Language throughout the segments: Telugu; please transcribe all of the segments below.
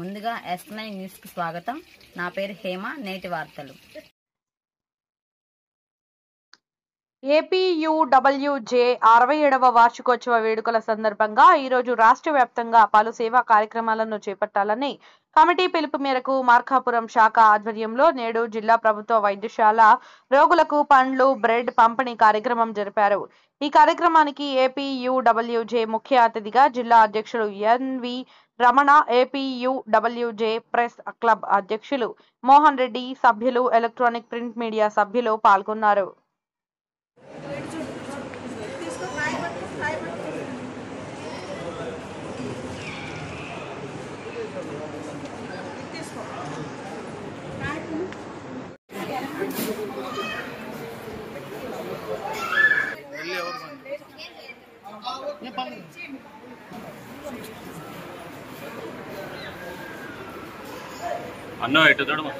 ముందుగా S9 న్యూస్ కి స్వాగతం. నా పేరు హేమ. నేటి వార్తలు. ఏపీయూడబ్ల్యూజే 67వ వార్షికోత్సవ వేడుకల సందర్భంగా ఈరోజు రాష్ట్ర వ్యాప్తంగా పలు సేవా కార్యక్రమాలను చేపట్టాలని కమిటీ పిలుపు మేరకు మార్కాపురం శాఖ ఆధ్వర్యంలో నేడు జిల్లా ప్రభుత్వ వైద్యశాల రోగులకు పండ్లు, బ్రెడ్ పంపిణీ కార్యక్రమం జరిపారు. ఈ కార్యక్రమానికి ఏపీయూడబ్ల్యూజే ముఖ్య అతిథిగా జిల్లా అధ్యక్షులు N V Ramana, APUWJ press club అధ్యక్షులు మోహన్ రెడ్డి, సభ్యులు, ఎలక్ట్రానిక్ ప్రింట్ మీడియా సభ్యులు పాల్గొన్నారు. అన్న ఎటు చూడమా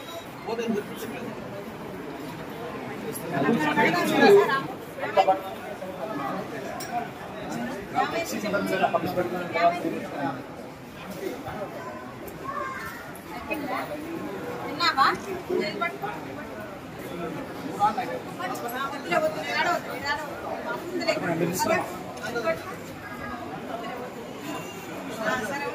సరే